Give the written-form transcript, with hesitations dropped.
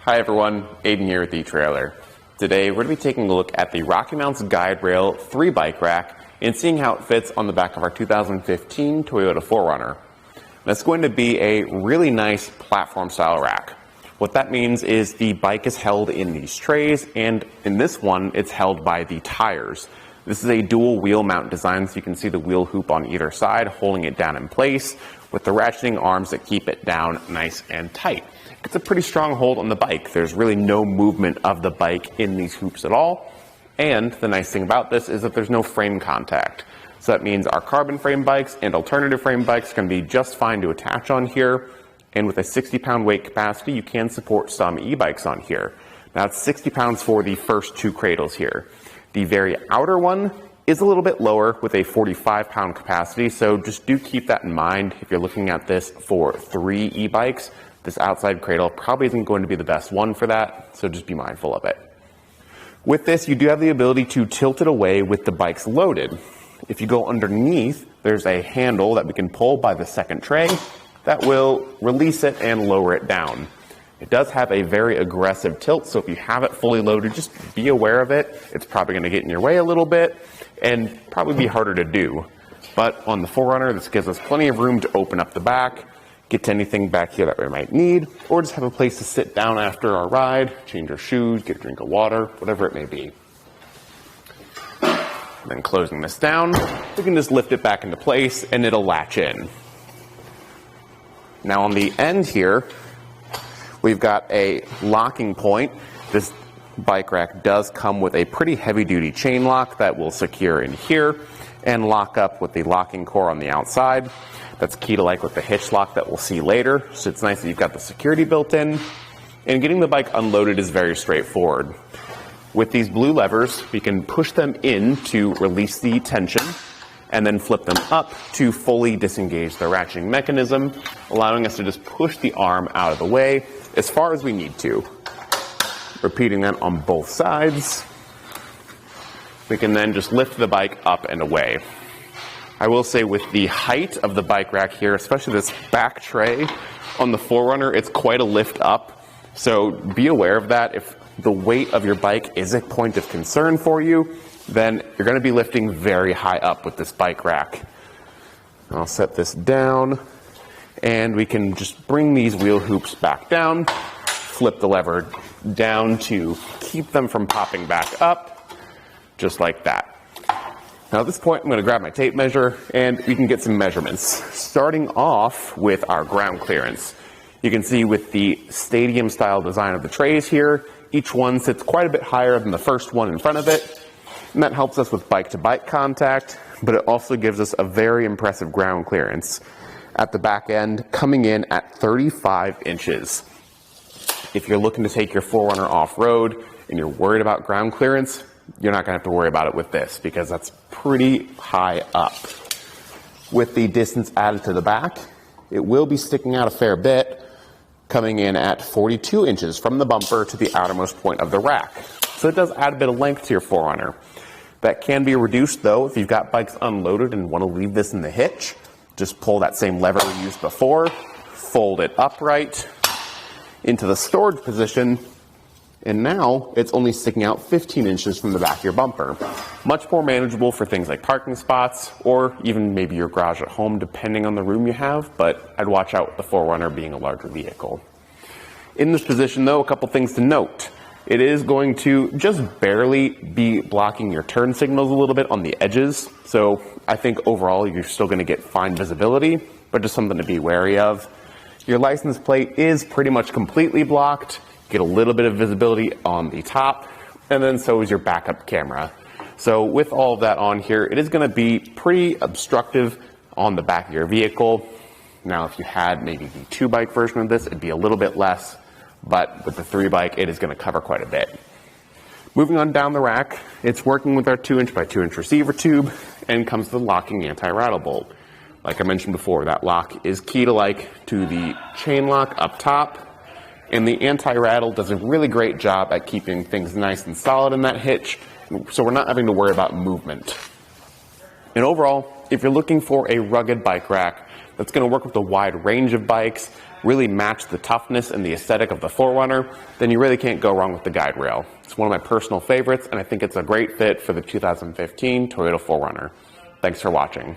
Hi everyone, Aiden here with etrailer. Today we're going to be taking a look at the RockyMounts GuideRail 3 bike rack and seeing how it fits on the back of our 2015 Toyota 4Runner. That's going to be a really nice platform style rack. What that means is the bike is held in these trays, and in this one it's held by the tires. This is a dual wheel mount design, so you can see the wheel hoop on either side holding it down in place with the ratcheting arms that keep it down nice and tight. It's a pretty strong hold on the bike. There's really no movement of the bike in these hoops at all. And the nice thing about this is that there's no frame contact. So that means our carbon frame bikes and alternative frame bikes can be just fine to attach on here. And with a 60-pound weight capacity, you can support some e-bikes on here. Now it's 60 pounds for the first two cradles here. The very outer one is a little bit lower with a 45-pound capacity, so just do keep that in mind if you're looking at this for 3 e-bikes. This outside cradle probably isn't going to be the best one for that, so just be mindful of it. With this, you do have the ability to tilt it away with the bikes loaded. If you go underneath, there's a handle that we can pull by the second tray that will release it and lower it down. It does have a very aggressive tilt, so if you have it fully loaded, just be aware of it. It's probably going to get in your way a little bit and probably be harder to do. But on the 4Runner, this gives us plenty of room to open up the back, get to anything back here that we might need, or just have a place to sit down after our ride, change our shoes, get a drink of water, whatever it may be. And then closing this down, we can just lift it back into place and it'll latch in. Now on the end here, we've got a locking point. This bike rack does come with a pretty heavy-duty chain lock that will secure in here and lock up with the locking core on the outside. That's key to like with the hitch lock that we'll see later. So it's nice that you've got the security built in. And getting the bike unloaded is very straightforward. With these blue levers, we can push them in to release the tension and then flip them up to fully disengage the ratcheting mechanism, allowing us to just push the arm out of the way as far as we need to. Repeating that on both sides. We can then just lift the bike up and away. I will say with the height of the bike rack here, especially this back tray on the 4Runner, it's quite a lift up. So be aware of that. If the weight of your bike is a point of concern for you, then you're going to be lifting very high up with this bike rack. I'll set this down and we can just bring these wheel hoops back down, flip the lever down to keep them from popping back up, just like that. Now at this point, I'm going to grab my tape measure and we can get some measurements. Starting off with our ground clearance. You can see with the stadium style design of the trays here, each one sits quite a bit higher than the first one in front of it. And that helps us with bike-to-bike contact, but it also gives us a very impressive ground clearance at the back end, coming in at 35 inches. If you're looking to take your 4Runner off-road and you're worried about ground clearance, you're not going to have to worry about it with this because that's pretty high up. With the distance added to the back, it will be sticking out a fair bit, coming in at 42 inches from the bumper to the outermost point of the rack. So it does add a bit of length to your 4Runner. That can be reduced though if you've got bikes unloaded and want to leave this in the hitch. Just pull that same lever we used before, fold it upright into the storage position, and now it's only sticking out 15 inches from the back of your bumper. Much more manageable for things like parking spots or even maybe your garage at home, depending on the room you have, but I'd watch out with the 4Runner being a larger vehicle. In this position though, a couple things to note. It is going to just barely be blocking your turn signals a little bit on the edges, so I think overall you're still going to get fine visibility, but just something to be wary of. Your license plate is pretty much completely blocked. Get a little bit of visibility on the top, and then so is your backup camera. So with all of that on here, it is going to be pretty obstructive on the back of your vehicle. Now if you had maybe the 2-bike version of this, it'd be a little bit less, but with the 3-bike, it is going to cover quite a bit. Moving on down the rack, it's working with our 2-inch by 2-inch receiver tube and comes with the locking anti-rattle bolt. Like I mentioned before, that lock is key to the chain lock up top. And the anti-rattle does a really great job at keeping things nice and solid in that hitch, so we're not having to worry about movement. And overall, if you're looking for a rugged bike rack that's going to work with a wide range of bikes, really match the toughness and the aesthetic of the 4Runner, then you really can't go wrong with the GuideRail. It's one of my personal favorites, and I think it's a great fit for the 2015 Toyota 4Runner. Thanks for watching.